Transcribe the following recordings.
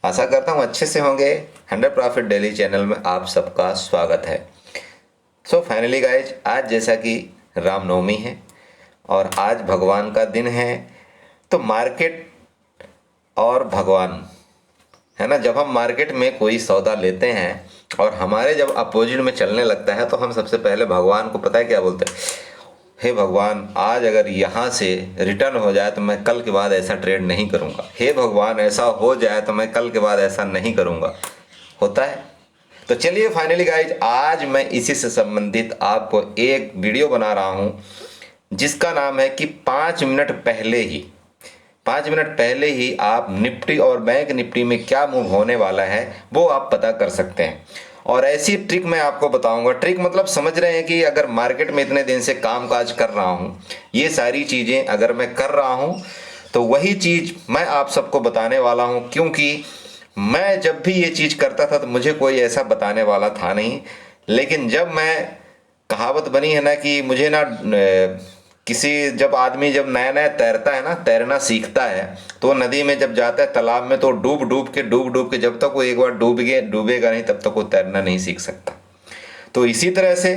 आशा करता हूँ अच्छे से होंगे। 100 प्रॉफिट डेली चैनल में आप सबका स्वागत है। सो फाइनली गाइज, आज जैसा कि रामनवमी है और आज भगवान का दिन है, तो मार्केट और भगवान है ना। जब हम मार्केट में कोई सौदा लेते हैं और हमारे जब अपोजिट में चलने लगता है तो हम सबसे पहले भगवान को पता है क्या बोलते हैं? हे भगवान, आज अगर यहाँ से रिटर्न हो जाए तो मैं कल के बाद ऐसा ट्रेड नहीं करूँगा। हे भगवान, ऐसा हो जाए तो मैं कल के बाद ऐसा नहीं करूँगा। होता है। तो चलिए फाइनली गाइज, आज मैं इसी से संबंधित आपको एक वीडियो बना रहा हूँ जिसका नाम है कि 5 मिनट पहले ही आप निफ्टी और बैंक निफ्टी में क्या मूव होने वाला है वो आप पता कर सकते हैं। और ऐसी ट्रिक मैं आपको बताऊंगा। ट्रिक मतलब समझ रहे हैं कि अगर मार्केट में इतने दिन से काम काज कर रहा हूं, ये सारी चीजें अगर मैं कर रहा हूं तो वही चीज मैं आप सबको बताने वाला हूं, क्योंकि मैं जब भी ये चीज करता था तो मुझे कोई ऐसा बताने वाला था नहीं। लेकिन जब मैं, कहावत बनी है ना कि मुझे ना किसी, जब आदमी जब नया नया तैरता है ना, तैरना सीखता है, तो नदी में जब जाता है तालाब में तो डूब डूब के जब तक वो एक बार डूबेगा नहीं तब तक वो तैरना नहीं सीख सकता। तो इसी तरह से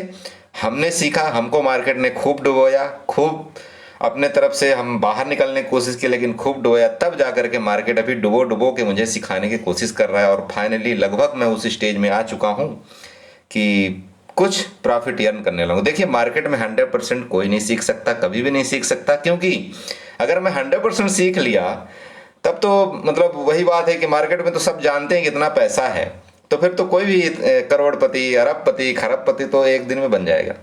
हमने सीखा, हमको मार्केट ने खूब डुबोया, खूब अपने तरफ से हम बाहर निकलने की कोशिश की, लेकिन खूब डुबोया, तब जा करके मार्केट अभी डुबो डुबो के मुझे सिखाने की कोशिश कर रहा है। और फाइनली लगभग मैं उस स्टेज में आ चुका हूँ कि कुछ प्रॉफिट अर्न करने लगूँ। देखिए, मार्केट में 100% कोई नहीं सीख सकता, कभी भी नहीं सीख सकता, क्योंकि अगर मैं 100% सीख लिया तब तो मतलब वही बात है कि मार्केट में तो सब जानते हैं कितना पैसा है, तो फिर तो कोई भी करोड़पति, अरबपति, खरबपति तो एक दिन में बन जाएगा।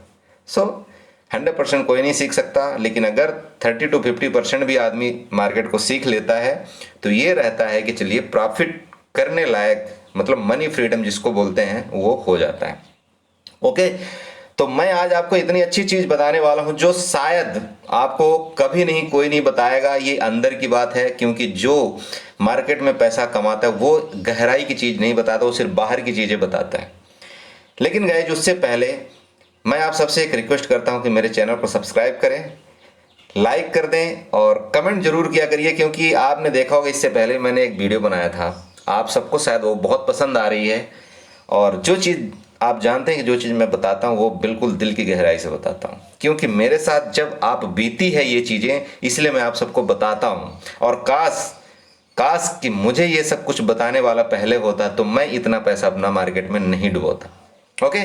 सो 100% कोई नहीं सीख सकता, लेकिन अगर 30 to 50% भी आदमी मार्केट को सीख लेता है तो ये रहता है कि चलिए प्रॉफिट करने लायक, मतलब मनी फ्रीडम जिसको बोलते हैं, वो हो जाता है। ओके, तो मैं आज आपको इतनी अच्छी चीज बताने वाला हूं जो शायद आपको कभी नहीं कोई नहीं बताएगा। ये अंदर की बात है, क्योंकि जो मार्केट में पैसा कमाता है वो गहराई की चीज नहीं बताता, वो सिर्फ बाहर की चीजें बताता है। लेकिन गाइस, उससे पहले मैं आप सबसे एक रिक्वेस्ट करता हूं कि मेरे चैनल को सब्सक्राइब करें, लाइक कर दें और कमेंट जरूर किया करिए, क्योंकि आपने देखा होगा इससे पहले मैंने एक वीडियो बनाया था, आप सबको शायद वो बहुत पसंद आ रही है। और जो चीज़ आप जानते हैं कि जो चीज़ मैं बताता हूँ वो बिल्कुल दिल की गहराई से बताता हूँ, क्योंकि मेरे साथ जब आप बीती है ये चीज़ें, इसलिए मैं आप सबको बताता हूँ। और काश काश कि मुझे ये सब कुछ बताने वाला पहले होता तो मैं इतना पैसा अपना मार्केट में नहीं डुबोता। ओके,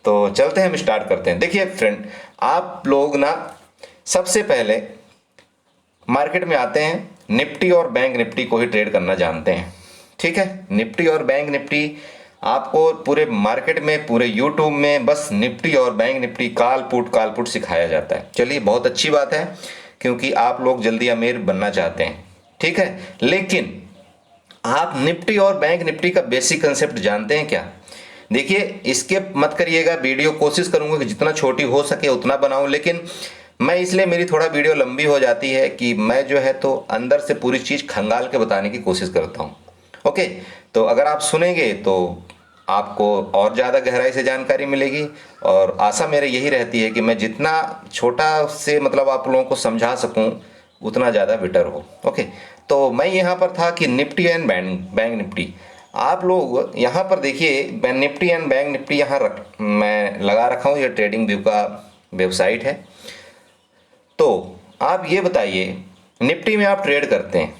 तो चलते हैं, हम स्टार्ट करते हैं। देखिए फ्रेंड, आप लोग ना सबसे पहले मार्केट में आते हैं, निफ्टी और बैंक निफ्टी को ही ट्रेड करना जानते हैं। ठीक है, निफ्टी और बैंक निफ्टी आपको पूरे मार्केट में, पूरे यूट्यूब में बस निफ्टी और बैंक निफ्टी काल पुट सिखाया जाता है। चलिए, बहुत अच्छी बात है, क्योंकि आप लोग जल्दी अमीर बनना चाहते हैं। ठीक है, लेकिन आप निफ्टी और बैंक निफ्टी का बेसिक कंसेप्ट जानते हैं क्या? देखिए, इसके मत करिएगा वीडियो, कोशिश करूंगा कि जितना छोटी हो सके उतना बनाऊं, लेकिन मैं इसलिए मेरी थोड़ा वीडियो लंबी हो जाती है कि मैं जो है तो अंदर से पूरी चीज खंगाल के बताने की कोशिश करता हूं। ओके, तो अगर आप सुनेंगे तो आपको और ज़्यादा गहराई से जानकारी मिलेगी, और आशा मेरे यही रहती है कि मैं जितना छोटा से मतलब आप लोगों को समझा सकूं उतना ज़्यादा बेटर हो। ओके, तो मैं यहाँ पर था कि निफ्टी एंड बैंक निफ्टी, आप लोग यहाँ पर देखिए, निफ्टी एंड बैंक निफ्टी यहाँ मैं लगा रखा हूँ, ये ट्रेडिंग व्यू का वेबसाइट है। तो आप ये बताइए, निफ्टी में आप ट्रेड करते हैं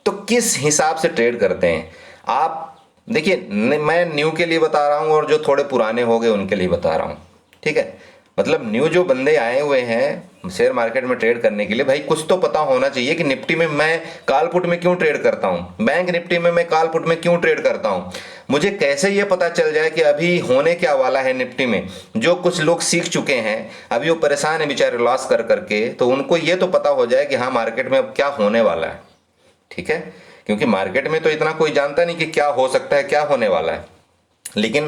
तो किस हिसाब से ट्रेड करते हैं आप? देखिए, मैं न्यू के लिए बता रहा हूँ और जो थोड़े पुराने हो गए उनके लिए बता रहा हूँ। ठीक है, मतलब न्यू जो बंदे आए हुए हैं शेयर मार्केट में ट्रेड करने के लिए, भाई कुछ तो पता होना चाहिए कि निफ्टी में मैं काल पुट में क्यों ट्रेड करता हूँ, बैंक निफ्टी में मैं काल पुट में क्यों ट्रेड करता हूँ। मुझे कैसे ये पता चल जाए कि अभी होने क्या वाला है निफ्टी में। जो कुछ लोग सीख चुके हैं, अभी वो परेशान है बेचारे लॉस कर करके, तो उनको ये तो पता हो जाए कि हाँ मार्केट में अब क्या होने वाला है। ठीक है, क्योंकि मार्केट में तो इतना कोई जानता नहीं कि क्या हो सकता है, क्या होने वाला है। लेकिन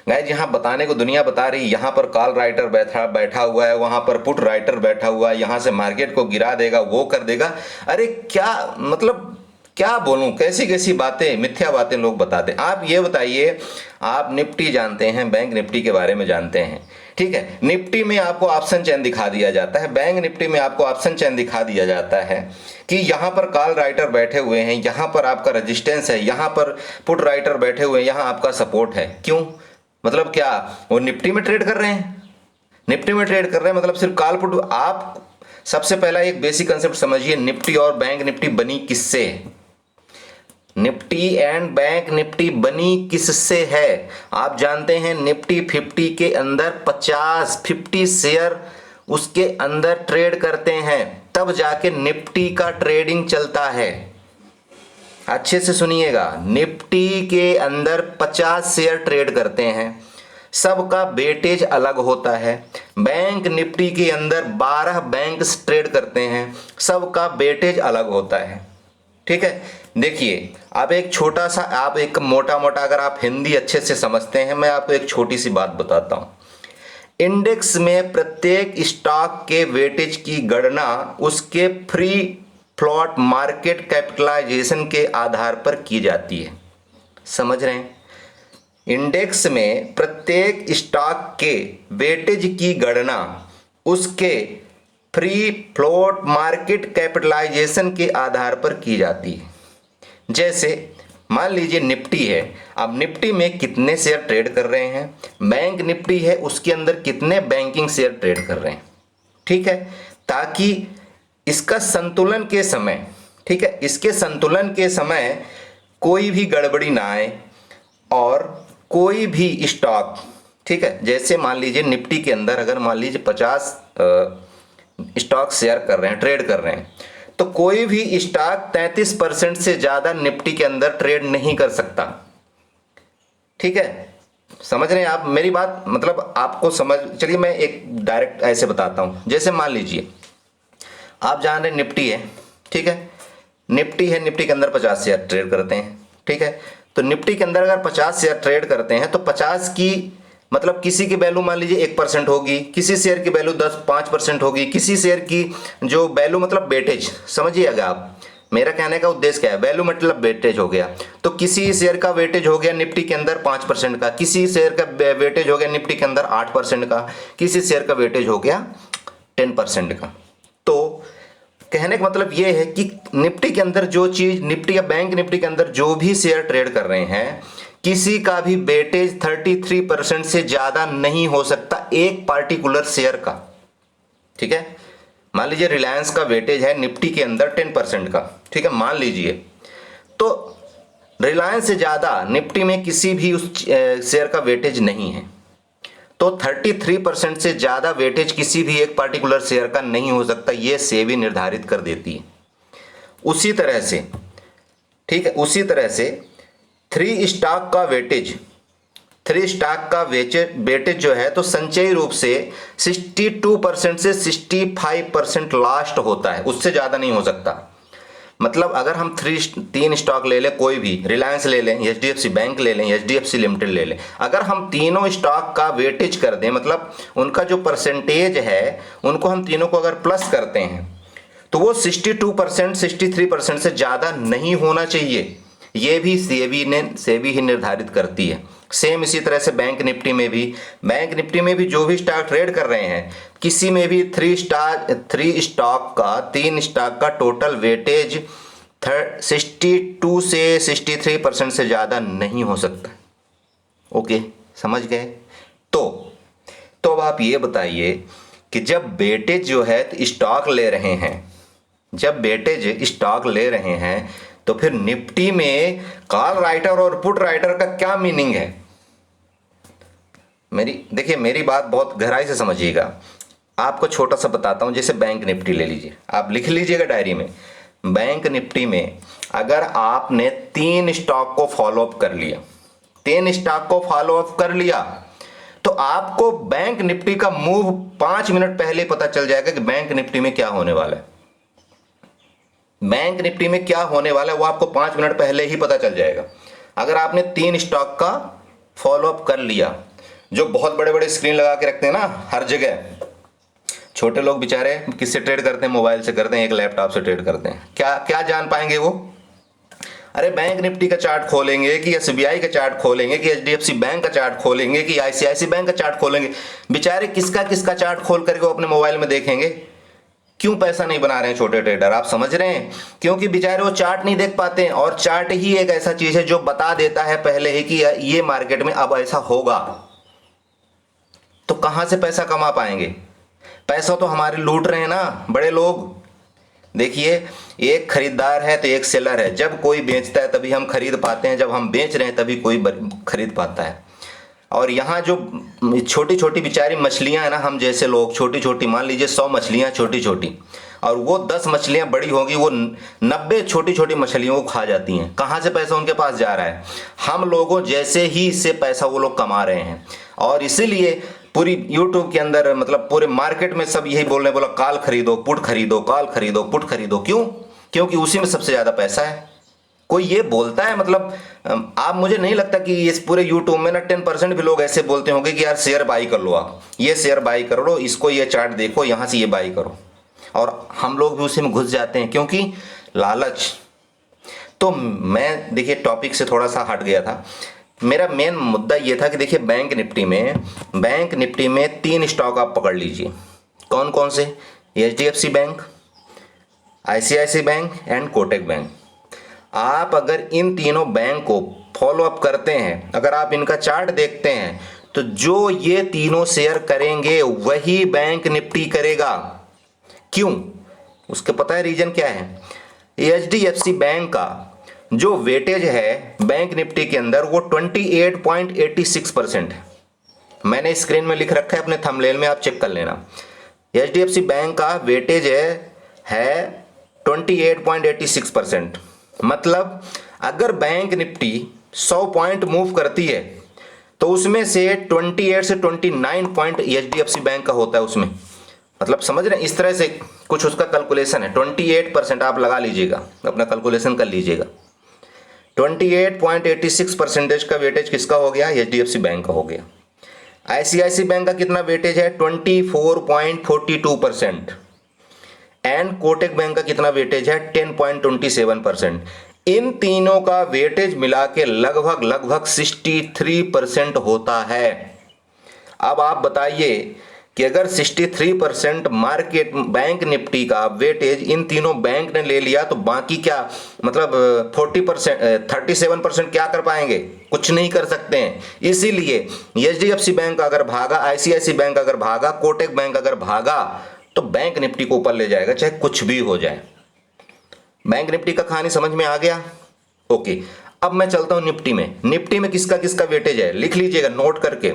गाइस, यहाँ बताने को दुनिया बता रही, यहाँ पर कॉल राइटर बैठा बैठा हुआ है, वहां पर पुट राइटर बैठा हुआ है, यहाँ से मार्केट को गिरा देगा, वो कर देगा। अरे क्या मतलब, क्या बोलूं, कैसी कैसी बातें, मिथ्या बातें लोग बताते हैं। आप ये बताइए, आप निफ्टी जानते हैं, बैंक निफ्टी के बारे में जानते हैं, ठीक है। निफ्टी में आपको ऑप्शन चेन दिखा दिया जाता है, बैंक निफ्टी में आपको ऑप्शन चेन दिखा दिया जाता है कि यहां पर कॉल राइटर बैठे हुए हैं, यहां पर आपका रेजिस्टेंस है, यहां पर पुट राइटर बैठे हुए हैं, यहां आपका सपोर्ट है। क्यों? मतलब क्या वो निफ्टी में ट्रेड कर रहे हैं? निफ्टी में ट्रेड कर रहे हैं मतलब सिर्फ कॉल पुट। आप सबसे पहला एक बेसिक कंसेप्ट समझिए, निफ्टी और बैंक निफ्टी बनी किससे? निफ्टी एंड बैंक निफ्टी बनी किससे है? आप जानते हैं निफ्टी 50 के अंदर 50 शेयर उसके अंदर ट्रेड करते हैं, तब जाके निफ्टी का ट्रेडिंग चलता है। अच्छे से सुनिएगा, निफ्टी के अंदर 50 शेयर ट्रेड करते हैं, सबका वेटेज अलग होता है। बैंक निफ्टी के अंदर 12 बैंक ट्रेड करते हैं, सबका वेटेज अलग होता है। ठीक है, देखिए आप एक छोटा सा, आप एक मोटा मोटा, अगर आप हिंदी अच्छे से समझते हैं, मैं आपको एक छोटी सी बात बताता हूं। इंडेक्स में प्रत्येक स्टॉक के वेटेज की गणना उसके फ्री फ्लोट मार्केट कैपिटलाइजेशन के आधार पर की जाती है। समझ रहे हैं? इंडेक्स में प्रत्येक स्टॉक के वेटेज की गणना उसके फ्री फ्लोट मार्केट कैपिटलाइजेशन के आधार पर की जाती है। जैसे मान लीजिए निफ्टी है, अब निफ्टी में कितने शेयर ट्रेड कर रहे हैं, बैंक निफ्टी है उसके अंदर कितने बैंकिंग शेयर ट्रेड कर रहे हैं। ठीक है, ताकि इसका संतुलन के समय, ठीक है, इसके संतुलन के समय कोई भी गड़बड़ी ना आए और कोई भी स्टॉक, ठीक है, जैसे मान लीजिए निफ्टी के अंदर अगर मान लीजिए 50 स्टॉक शेयर कर रहे हैं, ट्रेड कर रहे हैं, तो कोई भी स्टॉक 33% से ज्यादा निफ्टी के अंदर ट्रेड नहीं कर सकता। ठीक है, समझ रहे हैं आप मेरी बात? मतलब आपको समझ, चलिए मैं एक डायरेक्ट ऐसे बताता हूं। जैसे मान लीजिए आप जान रहे निफ्टी है, ठीक है, निफ्टी है, निफ्टी के अंदर 50 शेयर ट्रेड करते हैं। ठीक है, तो निफ्टी के अंदर अगर 50 शेयर ट्रेड करते हैं तो 50 की मतलब किसी की वैल्यू मान लीजिए 1% होगी, किसी शेयर की वैल्यू 5% होगी, किसी शेयर की जो वैल्यू मतलब वेटेज, समझिएगा आप मेरा कहने का उद्देश्य क्या है, वैल्यू मतलब वेटेज हो गया। तो किसी शेयर का वेटेज हो गया निफ्टी के अंदर 5% का, किसी शेयर का वेटेज हो गया निफ्टी के अंदर 8% का, किसी शेयर का वेटेज हो गया 10% का। तो कहने का मतलब यह है कि निफ्टी के अंदर जो चीज, निफ्टी या बैंक निफ्टी के अंदर जो भी शेयर ट्रेड कर रहे हैं, किसी का भी वेटेज 33% से ज्यादा नहीं हो सकता एक पार्टिकुलर शेयर का। ठीक है, मान लीजिए रिलायंस का वेटेज है निफ्टी के अंदर 10% का, ठीक है, मान लीजिए, तो रिलायंस से ज्यादा निफ्टी में किसी भी उस शेयर का वेटेज नहीं है। तो 33% से ज्यादा वेटेज किसी भी एक पार्टिकुलर शेयर का नहीं हो सकता, यह सेबी निर्धारित कर देती है। उसी तरह से, ठीक है, उसी तरह से 3 स्टॉक का वेटेज, 3 स्टॉक का वेटेज जो है तो संचयी रूप से 62% से 65% लास्ट होता है, उससे ज्यादा नहीं हो सकता। मतलब अगर हम 3 स्टॉक ले लें, कोई भी, रिलायंस ले लें, एचडीएफसी बैंक ले लें, एचडीएफसी लिमिटेड ले लें, अगर हम तीनों स्टॉक का वेटेज कर दें, मतलब उनका जो परसेंटेज है उनको हम तीनों को अगर प्लस करते हैं तो वो 62% 63% से ज्यादा नहीं होना चाहिए। ये भी सेबी ही निर्धारित करती है। सेम इसी तरह से बैंक निफ्टी में भी, बैंक निफ्टी में भी जो भी स्टॉक ट्रेड कर रहे हैं, किसी में भी 3 स्टॉक का टोटल वेटेज 62 से 63% से ज्यादा नहीं हो सकता। ओके, समझ गए? तो अब आप ये बताइए कि जब वेटेज जो है स्टॉक ले रहे हैं, जब वेटेज स्टॉक ले रहे हैं, तो फिर निफ्टी में कॉल राइटर और पुट राइटर का क्या मीनिंग है? देखिए मेरी बात बहुत गहराई से समझिएगा। आपको छोटा सा बताता हूं, जैसे बैंक निफ्टी ले लीजिए, आप लिख लीजिएगा डायरी में। बैंक निफ्टी में अगर आपने 3 स्टॉक को फॉलो अप कर लिया, 3 स्टॉक को फॉलो अप कर लिया, तो आपको बैंक निफ्टी का मूव 5 मिनट पहले पता चल जाएगा कि बैंक निफ्टी में क्या होने वाला है। बैंक निफ्टी में क्या होने वाला है वो आपको 5 मिनट पहले ही पता चल जाएगा। अगर आपने 3 स्टॉक का फॉलो अप कर लिया, जो बहुत बड़े बड़े स्क्रीन लगा के रखते हैं ना हर जगह, छोटे लोग बेचारे किससे ट्रेड करते हैं? मोबाइल से करते हैं, एक लैपटॉप से ट्रेड करते हैं। क्या क्या जान पाएंगे वो? अरे बैंक निफ्टी का चार्ट खोलेंगे कि एसबीआई का चार्ट खोलेंगे कि एचडीएफसी बैंक का चार्ट खोलेंगे कि आईसीआईसी बैंक का चार्ट खोलेंगे, बेचारे किसका किसका चार्ट खोल करके वो अपने मोबाइल में देखेंगे। क्यों पैसा नहीं बना रहे हैं छोटे ट्रेडर, आप समझ रहे हैं? क्योंकि बेचारे वो चार्ट नहीं देख पाते हैं, और चार्ट ही एक ऐसा चीज है जो बता देता है पहले ही कि ये मार्केट में अब ऐसा होगा। तो कहां से पैसा कमा पाएंगे? पैसा तो हमारे लूट रहे हैं ना बड़े लोग। देखिए, एक खरीदार है तो एक सेलर है, जब कोई बेचता है तभी हम खरीद पाते हैं, जब हम बेच रहे हैं तभी कोई खरीद पाता है। और यहाँ जो छोटी छोटी बेचारी मछलियाँ हैं ना, हम जैसे लोग छोटी छोटी, मान लीजिए 100 मछलियाँ छोटी छोटी, और वो 10 मछलियाँ बड़ी होगी, वो 90 छोटी छोटी मछलियों को खा जाती हैं। कहाँ से पैसा उनके पास जा रहा है? हम लोगों जैसे ही इससे पैसा वो लोग कमा रहे हैं। और इसीलिए पूरी यूट्यूब के अंदर, मतलब पूरे मार्केट में सब यही बोल रहे हैं, बोला कॉल खरीदो पुट खरीदो, कॉल खरीदो पुट खरीदो। क्यों? क्योंकि उसी में सबसे ज़्यादा पैसा है। कोई ये बोलता है, मतलब आप, मुझे नहीं लगता कि इस पूरे यूट्यूब में ना 10% भी लोग ऐसे बोलते होंगे कि यार शेयर बाई कर लो, आप ये शेयर बाई कर लो, इसको ये चार्ट देखो, यहाँ से ये बाई करो। और हम लोग भी उसी में घुस जाते हैं, क्योंकि लालच। तो मैं देखिए टॉपिक से थोड़ा सा हट गया था। मेरा मेन मुद्दा ये था कि देखिए बैंक निफ्टी में 3 स्टॉक आप पकड़ लीजिए। कौन कौन से? HDFC bank, ICIC bank and Kotak bank. आप अगर इन तीनों बैंक को फॉलो अप करते हैं, अगर आप इनका चार्ट देखते हैं, तो जो ये तीनों शेयर करेंगे वही बैंक निफ्टी करेगा। क्यों? उसके पता है रीजन क्या है? एचडीएफसी बैंक का जो वेटेज है बैंक निफ्टी के अंदर वो 28.86% है। मैंने स्क्रीन में लिख रखा है अपने थंबनेल में, आप चेक कर लेना। एचडीएफसी बैंक का वेटेज है 28.86%। मतलब अगर बैंक निफ्टी 100 पॉइंट मूव करती है तो उसमें से 28 से 29 पॉइंट एचडीएफसी बैंक का होता है उसमें। मतलब समझ रहे हैं? इस तरह से कुछ उसका कैलकुलेशन है। 28% आप लगा लीजिएगा, अपना कैलकुलेशन कर लीजिएगा। 28.86% का वेटेज किसका हो गया? एचडीएफसी बैंक का हो गया। आईसीआईसी बैंक का कितना वेटेज है? 24.42%। एंड कोटक बैंक का कितना वेटेज है? 10.27%। इन तीनों का वेटेज मिला के लगभग 63% होता है। अब आप बताइए कि अगर 63% मार्केट बैंक निफ्टी का वेटेज इन तीनों बैंक ने ले लिया तो बाकी क्या, मतलब 37% क्या कर पाएंगे? कुछ नहीं कर सकते हैं। इसीलिए एचडीएफसी बैंक अगर भागा, आईसीआईसी बैंक अगर भागा, कोटक बैंक अगर भागा, तो बैंक निफ्टी को ऊपर ले जाएगा, चाहे कुछ भी हो जाए। बैंक निफ्टी का कहानी समझ में आ गया? ओके, अब मैं चलता हूं निफ्टी में। निफ्टी में किसका किसका वेटेज है, लिख लीजिएगा नोट करके।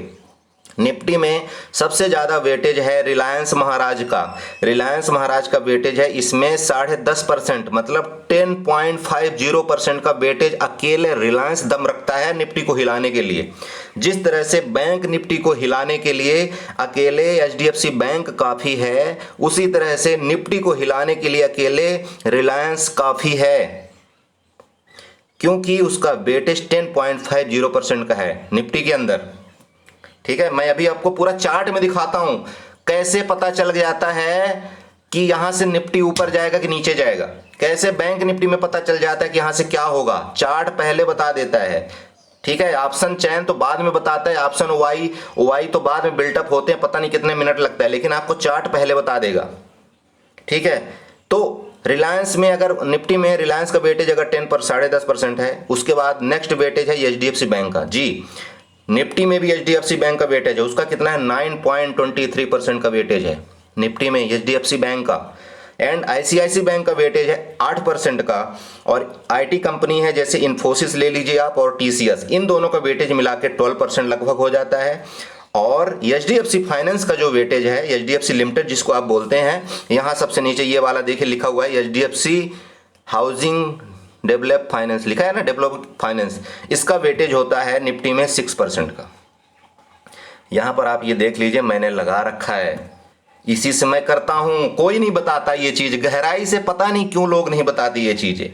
निफ्टी में सबसे ज्यादा वेटेज है रिलायंस महाराज का। रिलायंस महाराज का वेटेज है इसमें 10.5%, मतलब 10.50% का वेटेज अकेले रिलायंस दम रखता है निफ्टी को हिलाने के लिए। जिस तरह से बैंक निफ्टी को हिलाने के लिए अकेले एचडीएफसी बैंक काफी है, उसी तरह से निफ्टी को हिलाने के लिए अकेले रिलायंस काफी है, क्योंकि उसका वेटेज 10.50% का है निफ्टी के अंदर। ठीक है, मैं अभी आपको पूरा चार्ट में दिखाता हूं कैसे पता चल जाता है कि यहां से निफ्टी ऊपर जाएगा कि नीचे जाएगा। कैसे बैंक निफ्टी में पता चल जाता है कि यहां से क्या होगा, चार्ट पहले बता देता है। ठीक है, ऑप्शन चयन तो बाद में बताता है, ऑप्शन वाई तो बाद में बिल्टअप होते हैं, पता नहीं कितने मिनट लगता है, लेकिन आपको चार्ट पहले बता देगा। ठीक है, तो रिलायंस में, अगर निफ्टी में रिलायंस का वेटेज अगर 10.5% है, उसके बाद नेक्स्ट वेटेज है एचडीएफसी बैंक का। जी, निफ्टी में भी एचडीएफसी बैंक का वेटेज है, उसका कितना है? 9.23% का वेटेज है निफ्टी में एचडीएफसी बैंक का। एंड आईसीआईसी बैंक का वेटेज है 8% का, और आईटी कंपनी है जैसे इन्फोसिस ले लीजिए आप, और टीसीएस, इन दोनों का वेटेज मिला के 12% लगभग हो जाता है। और एचडीएफसी फाइनेंस का जो वेटेज है, एचडीएफसी लिमिटेड जिसको आप बोलते हैं, यहाँ सबसे नीचे ये वाला देखिए लिखा हुआ है एचडीएफसी हाउसिंग डेवलप फाइनेंस, लिखा है ना, डेवलप फाइनेंस, इसका वेटेज होता है निफ्टी में 6% का। यहां पर आप ये देख लीजिए, मैंने लगा रखा है, इसी से मैं करता हूं, कोई नहीं बताता ये चीज, गहराई से पता नहीं क्यों लोग नहीं बताते ये चीजें।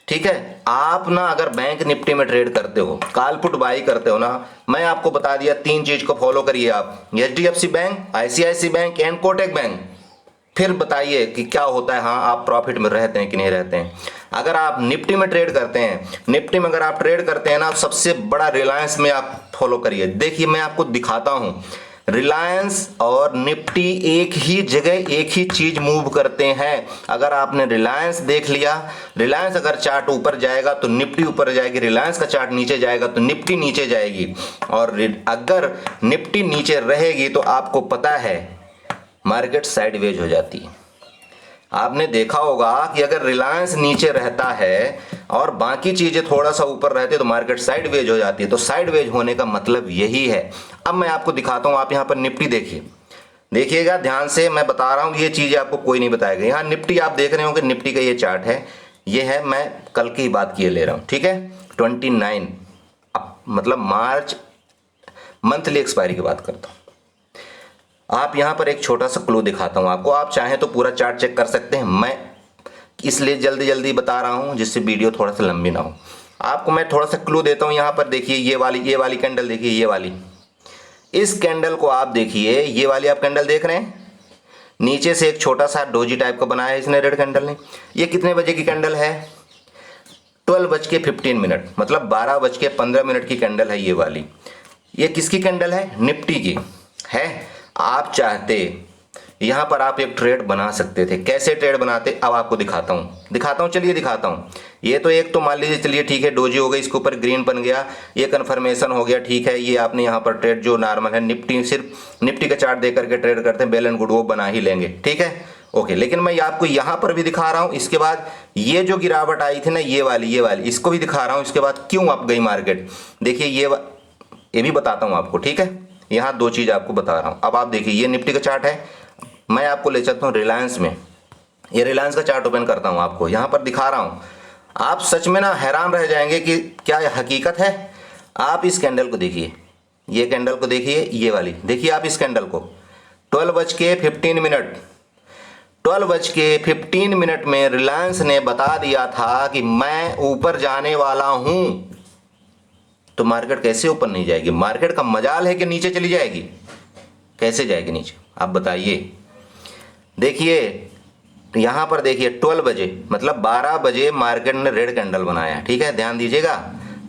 ठीक है, आप ना अगर बैंक निफ्टी में ट्रेड करते हो, कॉल पुट बाई करते हो ना, मैं आपको बता दिया 3 चीज को फॉलो करिए आप, HDFC bank, ICIC bank and Kotak bank. फिर बताइए कि क्या होता है, हाँ आप प्रॉफिट में रहते हैं कि नहीं रहते हैं। अगर आप निफ्टी में ट्रेड करते हैं, निफ्टी में अगर आप ट्रेड करते हैं ना, सबसे बड़ा रिलायंस में आप फॉलो करिए। देखिए मैं आपको दिखाता हूं, रिलायंस और निफ्टी एक ही जगह एक ही चीज मूव करते हैं। अगर आपने रिलायंस देख लिया, रिलायंस अगर चार्ट ऊपर जाएगा तो निफ्टी ऊपर जाएगी, रिलायंस का चार्ट नीचे जाएगा तो निफ्टी नीचे जाएगी, और अगर निफ्टी नीचे रहेगी तो आपको पता है मार्केट साइडवेज हो जाती है। आपने देखा होगा कि अगर रिलायंस नीचे रहता है और बाकी चीजें थोड़ा सा ऊपर रहते तो मार्केट साइडवेज हो जाती है। तो साइडवेज होने का मतलब यही है। अब मैं आपको दिखाता हूं, आप यहां पर निफ्टी देखिए, देखिएगा ध्यान से, मैं बता रहा हूं ये चीजें आपको कोई नहीं बताएगा। यहां निफ्टी आप देख रहे हो कि निफ्टी का ये चार्ट है, ये है, मैं कल की बात किए ले रहा हूं, ठीक है, 29 मतलब मार्च मंथली एक्सपायरी की बात करता हूं। आप यहां पर एक छोटा सा क्लू दिखाता हूं आपको, आप चाहें तो पूरा चार्ट चेक कर सकते हैं, मैं इसलिए जल्दी जल्दी बता रहा हूं जिससे वीडियो थोड़ा सा लंबी ना हो। आपको मैं थोड़ा सा क्लू देता हूं, यहां पर देखिए ये वाली कैंडल देखिए, ये वाली, इस कैंडल को आप देखिए, ये वाली आप कैंडल देख रहे हैं, नीचे से एक छोटा सा डोजी टाइप का बनाया है इसने रेड कैंडल ने। ये कितने बजे की कैंडल है? 12:15, मतलब 12:15 की कैंडल है ये वाली। ये किसकी कैंडल है? निफ्टी की है। आप चाहते यहां पर आप एक ट्रेड बना सकते थे, कैसे ट्रेड बनाते अब आपको दिखाता हूं, चलिए दिखाता हूं। ये तो एक तो मान लीजिए, चलिए ठीक है, डोजी हो गई, इसके ऊपर ग्रीन बन गया, ये कन्फर्मेशन हो गया, ठीक है। ये आपने यहां पर ट्रेड जो नॉर्मल है, निफ्टी सिर्फ निफ्टी का चार्ट देकर के ट्रेड करते हैं, बेल एंड गुड वो बना ही लेंगे, ठीक है, ओके। लेकिन मैं आपको यहां पर भी दिखा रहा हूं, इसके बाद ये जो गिरावट आई थी ना, ये वाली इसको भी दिखा रहा हूं, इसके बाद क्यों अप गई मार्केट, देखिए ये भी बताता हूं आपको, ठीक है। यहां दो चीज आपको बता रहा हूं। अब आप देखिए, ये निफ्टी का चार्ट है, मैं आपको ले चलता हूं रिलायंस में। ये रिलायंस का चार्ट ओपन करता हूं, आपको यहां पर दिखा रहा हूं। आप सच में ना हैरान रह जाएंगे कि क्या यह हकीकत है। आप इस कैंडल को देखिए, ये कैंडल को देखिए, ये वाली देखिए आप इस कैंडल को, 12:15, 12:15 में रिलायंस ने बता दिया था कि मैं ऊपर जाने वाला हूं। तो मार्केट कैसे ऊपर नहीं जाएगी? मार्केट का मजाल है कि नीचे चली जाएगी। कैसे जाएगी नीचे आप बताइए। देखिए यहां पर देखिए 12 बजे, मतलब 12 बजे मार्केट ने रेड कैंडल बनाया, ठीक है, ध्यान दीजिएगा,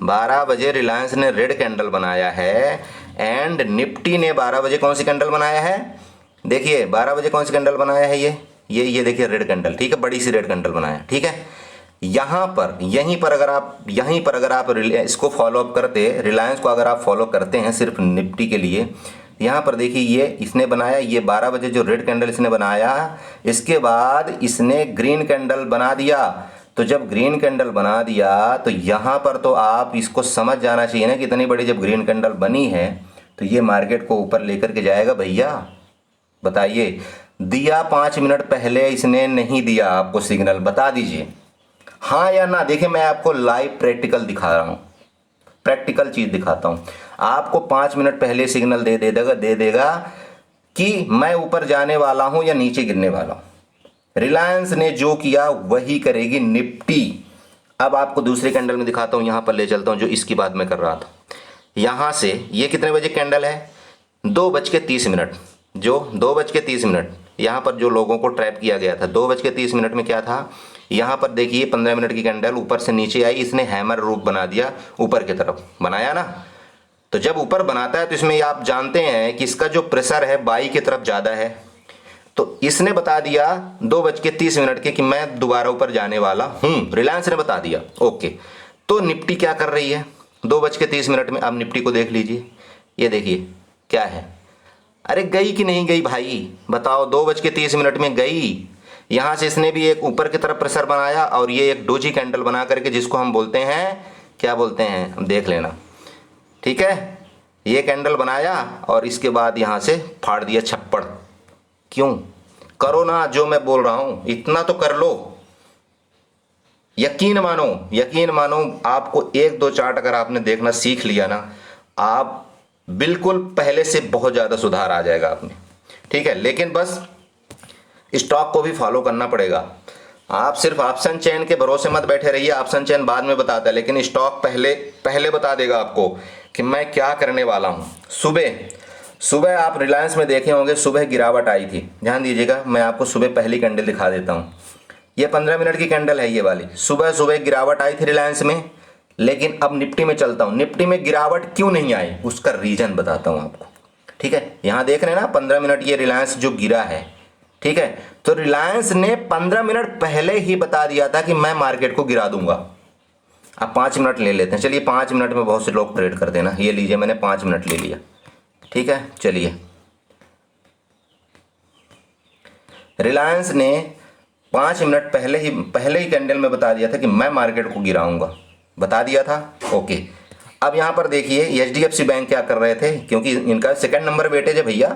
12 बजे रिलायंस ने रेड कैंडल बनाया है, एंड निफ्टी ने 12 बजे कौन सी कैंडल बनाया है? देखिए 12 बजे कौन सी कैंडल बनाया है? ये देखिए रेड कैंडल, ठीक है, बड़ी सी रेड कैंडल बनाया, ठीक है। यहीं पर अगर आप इसको फॉलो अप करते, रिलायंस को अगर आप फॉलो करते हैं सिर्फ निफ्टी के लिए, यहाँ पर देखिए ये इसने बनाया, ये 12 बजे जो रेड कैंडल इसने बनाया, इसके बाद इसने ग्रीन कैंडल बना दिया। तो जब ग्रीन कैंडल बना दिया तो यहाँ पर तो आप इसको समझ जाना चाहिए ना कि इतनी बड़ी जब ग्रीन कैंडल बनी है तो ये मार्केट को ऊपर लेकर के जाएगा भैया। बताइए, दिया 5 मिनट पहले इसने नहीं दिया आपको सिग्नल, बता दीजिए हाँ या ना। देखिए मैं आपको लाइव प्रैक्टिकल दिखा रहा हूँ, प्रैक्टिकल चीज दिखाता हूं आपको। 5 मिनट पहले सिग्नल दे देगा कि मैं ऊपर जाने वाला हूं या नीचे गिरने वाला हूं। रिलायंस ने जो किया वही करेगी निफ्टी। अब आपको दूसरे कैंडल में दिखाता हूं, यहां पर ले चलता हूं जो इसकी बात मैं कर रहा था। यहां से ये कितने बजे कैंडल है? 2:30, जो 2:30, यहां पर जो लोगों को ट्रैप किया गया था, 2:30 में क्या था? यहां पर देखिए 15 मिनट की कैंडल ऊपर से नीचे आई, इसने हैमर रूप बना दिया, ऊपर की तरफ बनाया ना। तो जब ऊपर बनाता है तो इसमें आप जानते हैं कि इसका जो प्रेशर है बाई की तरफ ज्यादा है, तो इसने बता दिया 2:30 के कि मैं दोबारा ऊपर जाने वाला हूं, रिलायंस ने बता दिया, ओके। तो निफ्टी क्या कर रही है 2:30 में? आप निफ्टी को देख लीजिए, ये देखिए क्या है, अरे गई कि नहीं गई भाई बताओ? 2:30 में गई। यहां से इसने भी एक ऊपर की तरफ प्रेशर बनाया और ये एक डोजी कैंडल बना करके, जिसको हम बोलते हैं, क्या बोलते हैं देख लेना, ठीक है। ये कैंडल बनाया और इसके बाद यहां से फाड़ दिया छप्पड़। क्यों? करो ना जो मैं बोल रहा हूं, इतना तो कर लो, यकीन मानो। आपको 1-2 चार्ट अगर आपने देखना सीख लिया ना, आप बिल्कुल पहले से बहुत ज्यादा सुधार आ जाएगा आप में, ठीक है। लेकिन बस स्टॉक को भी फॉलो करना पड़ेगा। आप सिर्फ ऑप्शन चेन के भरोसे मत बैठे रहिए, ऑप्शन चेन बाद में बताता है, लेकिन स्टॉक पहले बता देगा आपको कि मैं क्या करने वाला हूं। सुबह आप रिलायंस में देखे होंगे, सुबह गिरावट आई थी। ध्यान दीजिएगा, मैं आपको सुबह पहली कैंडल दिखा देता हूँ। ये 15 मिनट की कैंडल है ये वाली। सुबह सुबह गिरावट आई थी रिलायंस में, लेकिन अब निफ्टी में चलता हूँ। निफ्टी में गिरावट क्यों नहीं आई उसका रीजन बताता हूँ आपको। ठीक है, यहाँ देख रहे हैं ना 15 मिनट ये रिलायंस जो गिरा है। ठीक है, तो रिलायंस ने 15 मिनट पहले ही बता दिया था कि मैं मार्केट को गिरा दूंगा। अब 5 मिनट ले लेते हैं, चलिए 5 मिनट में बहुत से लोग ट्रेड करते हैं ना। ये लीजिए, मैंने 5 मिनट ले लिया। ठीक है, चलिए रिलायंस ने 5 मिनट पहले ही कैंडल में बता दिया था कि मैं मार्केट को गिराऊंगा, बता दिया था। ओके, अब यहाँ पर देखिए एचडीएफसी बैंक क्या कर रहे थे, क्योंकि इनका सेकंड नंबर वेटेज है भैया,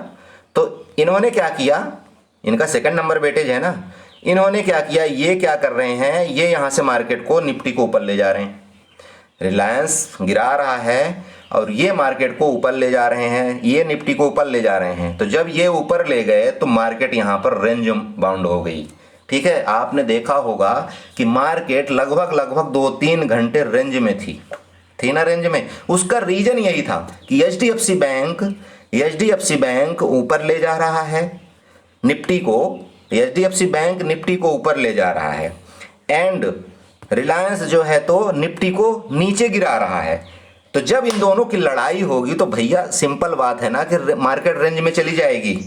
तो इन्होंने क्या किया, इनका सेकंड नंबर वेटेज है ना, इन्होंने क्या किया, ये क्या कर रहे हैं, ये यहाँ से मार्केट को निफ्टी को ऊपर ले जा रहे हैं। रिलायंस गिरा रहा है और ये मार्केट को ऊपर ले जा रहे हैं, ये निफ्टी को ऊपर ले जा रहे हैं। तो जब ये ऊपर ले गए तो मार्केट यहाँ पर रेंज बाउंड हो गई। ठीक है, आपने देखा होगा कि मार्केट लगभग 2-3 घंटे रेंज में थी ना, रेंज में। उसका रीजन यही था कि एचडीएफसी बैंक ऊपर ले जा रहा है निफ्टी को, एचडीएफसी बैंक निफ्टी को ऊपर ले जा रहा है, एंड रिलायंस जो है तो निफ्टी को नीचे गिरा रहा है। तो जब इन दोनों की लड़ाई होगी तो भैया सिंपल बात है ना कि मार्केट रेंज में चली जाएगी।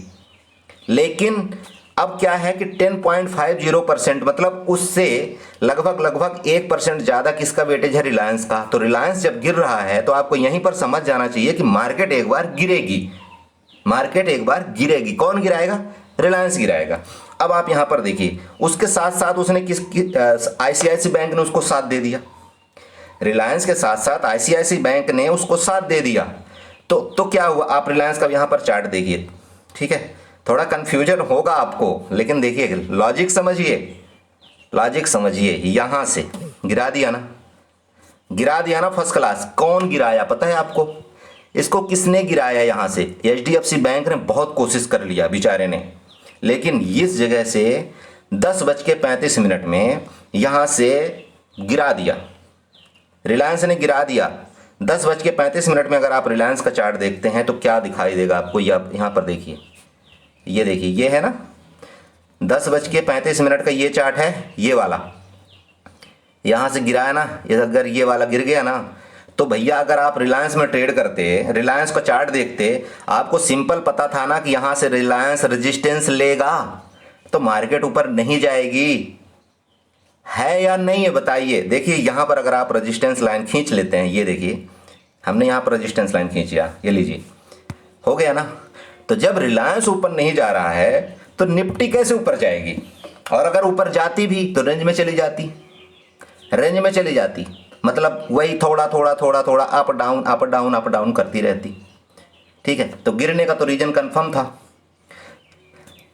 लेकिन अब क्या है कि 10.50% मतलब उससे लगभग 1% ज़्यादा किसका वेटेज है, रिलायंस का। तो रिलायंस जब गिर रहा है तो आपको यहीं पर समझ जाना चाहिए कि मार्केट एक बार गिरेगी। कौन गिराएगा, रिलायंस गिराएगा। अब आप यहां पर देखिए, उसके साथ साथ उसने आईसीआईसी बैंक ने उसको साथ दे दिया, रिलायंस के साथ साथ आईसीआईसी बैंक ने उसको साथ दे दिया। तो क्या हुआ, आप रिलायंस का यहां पर चार्ट देखिए। ठीक है, थोड़ा कंफ्यूजन होगा आपको, लेकिन देखिए लॉजिक समझिए। यहां से गिरा दिया ना, फर्स्ट क्लास। कौन गिराया पता है आपको, इसको किसने गिराया, यहां से एचडीएफसी बैंक ने बहुत कोशिश कर लिया बेचारे ने, लेकिन इस जगह से 10:35 में यहां से गिरा दिया, रिलायंस ने गिरा दिया। 10:35 में अगर आप रिलायंस का चार्ट देखते हैं तो क्या दिखाई देगा आपको, यहाँ पर देखिए, ये देखिए, ये है ना 10:35 का ये चार्ट है, ये वाला यहाँ से गिरा है ना। अगर ये वाला गिर गया ना तो भैया अगर आप रिलायंस में ट्रेड करते, रिलायंस का चार्ट देखते, आपको सिंपल पता था ना कि यहाँ से रिलायंस रेजिस्टेंस लेगा तो मार्केट ऊपर नहीं जाएगी, है या नहीं है बताइए। देखिए यहाँ पर अगर आप रेजिस्टेंस लाइन खींच लेते हैं, ये देखिए हमने यहाँ पर रेजिस्टेंस लाइन खींचा, ये लीजिए, हो गया ना। तो जब रिलायंस ऊपर नहीं जा रहा है तो निफ्टी कैसे ऊपर जाएगी, और अगर ऊपर जाती भी तो रेंज में चली जाती, मतलब वही थोड़ा अप डाउन करती रहती। ठीक है, तो गिरने का तो रीजन कंफर्म था,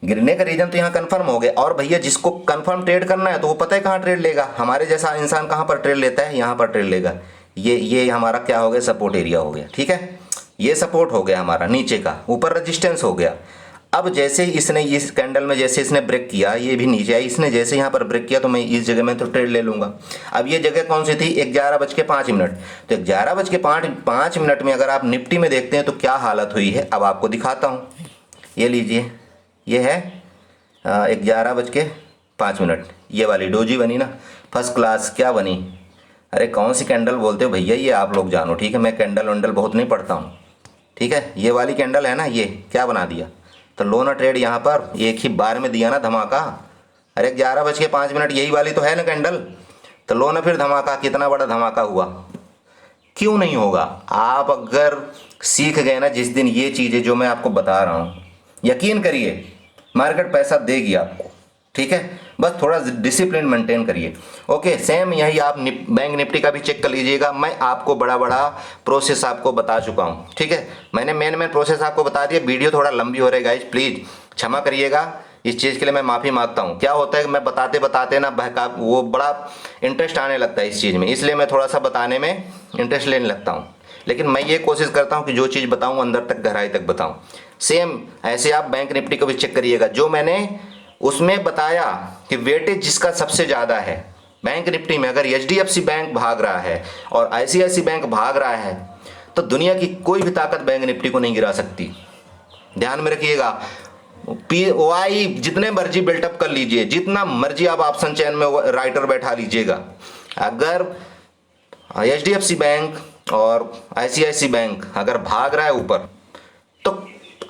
गिरने का रीजन तो यहाँ कंफर्म हो गया। और भैया जिसको कंफर्म ट्रेड करना है तो वो पता है कहाँ ट्रेड लेगा, हमारे जैसा इंसान कहाँ पर ट्रेड लेता है, यहाँ पर ट्रेड लेगा। ये हमारा क्या हो गया, सपोर्ट एरिया हो गया। ठीक है, ये सपोर्ट हो गया हमारा नीचे का, ऊपर रेजिस्टेंस हो गया। अब जैसे ही इसने इस कैंडल में जैसे इसने ब्रेक किया, ये भी नीचे आई, इसने जैसे यहाँ पर ब्रेक किया तो मैं इस जगह में तो ट्रेड ले लूँगा। अब ये जगह कौन सी थी, 11:05। तो 11:05 में अगर आप निफ्टी में देखते हैं तो क्या हालत हुई है, अब आपको दिखाता हूँ। ये लीजिए, ये है 11:05, ये वाली डोजी बनी ना, फर्स्ट क्लास। क्या बनी, अरे कौन सी कैंडल बोलते हो भैया, ये आप लोग जानो। ठीक है, मैं कैंडल वैंडल बहुत नहीं पढ़ता हूँ। ठीक है, ये वाली कैंडल है ना, ये क्या बना दिया, तो लो ना ट्रेड यहाँ पर एक ही बार में दिया ना धमाका। अरे 11:05 यही वाली तो है ना कैंडल, तो लो ना फिर धमाका। कितना बड़ा धमाका हुआ, क्यों नहीं होगा। आप अगर सीख गए ना जिस दिन ये चीज़ें जो मैं आपको बता रहा हूँ, यकीन करिए मार्केट पैसा देगी आपको। ठीक है, बस थोड़ा डिसिप्लिन मेंटेन करिए। ओके, सेम यही आप बैंक निफ्टी का भी चेक कर लीजिएगा। मैं आपको बड़ा प्रोसेस आपको बता चुका हूँ। ठीक है, मैंने मेन प्रोसेस आपको बता दिया। वीडियो थोड़ा लंबी हो रही है गाइज, प्लीज़ क्षमा करिएगा, इस चीज़ के लिए मैं माफ़ी मांगता हूँ। क्या होता है कि मैं बताते ना बहका, वो बड़ा इंटरेस्ट आने लगता है इस चीज़ में, इसलिए मैं थोड़ा सा बताने में इंटरेस्ट लेने लगता हूँ। लेकिन मैं ये कोशिश करता हूँ कि जो चीज़ बताऊँ अंदर तक, गहराई तक बताऊँ। सेम ऐसे आप बैंक निफ्टी को भी चेक करिएगा। जो मैंने उसमें बताया कि वेटेज जिसका सबसे ज़्यादा है बैंक निफ्टी में, अगर एचडीएफसी बैंक भाग रहा है और आईसीआईसी बैंक भाग रहा है तो दुनिया की कोई भी ताकत बैंक निफ्टी को नहीं गिरा सकती। ध्यान में रखिएगा। POI जितने मर्जी बिल्टअप कर लीजिए, जितना मर्जी आप ऑप्शन चेन में राइटर बैठा लीजिएगा, अगर HDFC बैंक और ICICI बैंक अगर भाग रहा है ऊपर, तो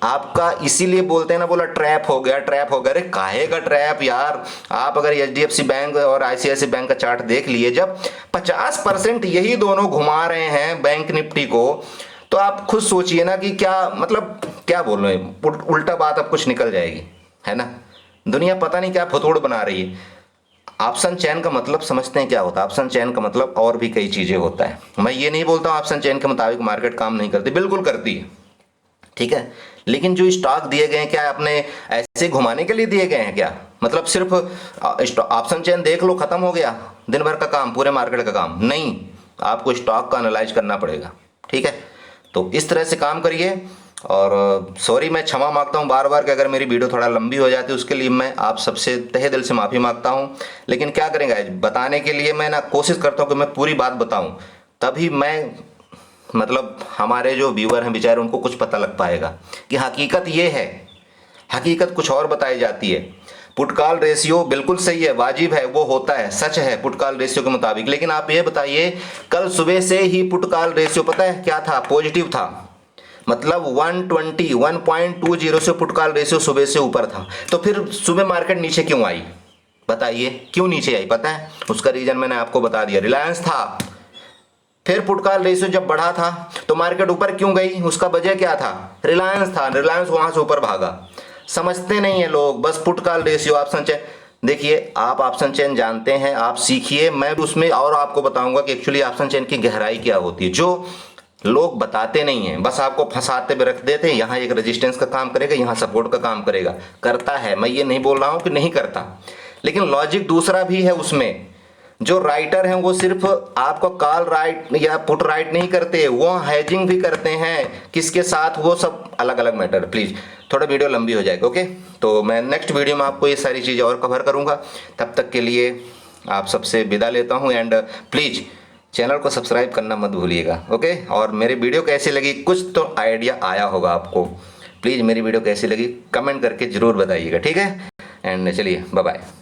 आपका इसीलिए बोलते हैं ना, बोला ट्रैप हो गया, ट्रैप हो गया। अरे काहे का ट्रैप यार, आप अगर HDFC बैंक और ICICI बैंक का चार्ट देख लिए, जब 50% यही दोनों घुमा रहे हैं बैंक निफ्टी को, तो आप खुद सोचिए ना कि क्या मतलब, क्या बोल रहे हैं, उल्टा बात अब कुछ निकल जाएगी, है ना। दुनिया पता नहीं क्या फतोड़ बना रही है। ऑप्शन चेन का मतलब समझते हैं क्या होता है? ऑप्शन चेन का मतलब और भी कई चीजें होता है। मैं ये नहीं बोलता हूँ ऑप्शन चेन के मुताबिक मार्केट काम नहीं करती, बिल्कुल करती है, ठीक है। लेकिन जो स्टॉक दिए गए हैं, क्या अपने ऐसे घुमाने के लिए दिए गए हैं क्या? मतलब सिर्फ ऑप्शन चेन देख लो, खत्म हो गया दिन भर का काम, पूरे मार्केट का काम? नहीं, आपको स्टॉक का एनालाइज करना पड़ेगा, ठीक है। तो इस तरह से काम करिए। और सॉरी, मैं क्षमा मांगता हूँ बार बार कि अगर मेरी वीडियो थोड़ा लंबी हो जाती है, उसके लिए मैं आप सबसे तहे दिल से माफ़ी मांगता हूँ। लेकिन क्या करेंगे, बताने के लिए मैं ना कोशिश करता हूँ कि मैं पूरी बात बताऊँ, तभी मैं मतलब हमारे जो व्यूअर हैं बेचारे, उनको कुछ पता लग पाएगा कि हकीकत ये है, हकीकत कुछ और बताई जाती है। पुट कॉल रेशियो बिल्कुल सही है, वाजिब है, वो होता है, सच है पुट कॉल रेशियो के मुताबिक। लेकिन आप ये बताइए, कल सुबह से ही पुट कॉल रेशियो पता है क्या था? पॉजिटिव था, मतलब 120 से पुट कॉल रेशियो सुबह से ऊपर था। तो फिर सुबह मार्केट नीचे क्यों आई? बताइए क्यों नीचे आई? पता है उसका रीजन मैंने आपको बता दिया, रिलायंस था। फिर पुट कॉल रेशियो जब बढ़ा था तो मार्केट ऊपर क्यों गई? उसका वजह क्या था? रिलायंस था, रिलायंस वहां से ऊपर भागा। समझते नहीं है लोग, बस put call ratio, option chain. देखिए आप ऑप्शन चेन जानते हैं, आप सीखिए, मैं उसमें और आपको बताऊंगा कि एक्चुअली ऑप्शन चेन की गहराई क्या होती है, जो लोग बताते नहीं हैं, बस आपको फंसाते भी रख देते हैं। यहाँ एक रेजिस्टेंस का काम करेगा, यहाँ सपोर्ट का काम करेगा, करता है, मैं ये नहीं बोल रहा हूँ कि नहीं करता, लेकिन लॉजिक दूसरा भी है उसमें। जो राइटर हैं वो सिर्फ आपको कॉल राइट या पुट राइट नहीं करते, वो हेजिंग भी करते हैं। किसके साथ? वो सब अलग अलग मैटर। प्लीज़ थोड़ा वीडियो लंबी हो जाएगी, ओके। तो मैं नेक्स्ट वीडियो में आपको ये सारी चीज़ें और कवर करूँगा। तब तक के लिए आप सबसे विदा लेता हूँ, एंड प्लीज़ चैनल को सब्सक्राइब करना मत भूलिएगा, ओके। और मेरी वीडियो कैसी लगी, कुछ तो आइडिया आया होगा आपको, प्लीज़ मेरी वीडियो कैसी लगी कमेंट करके ज़रूर बताइएगा, ठीक है। एंड चलिए बाय बाय।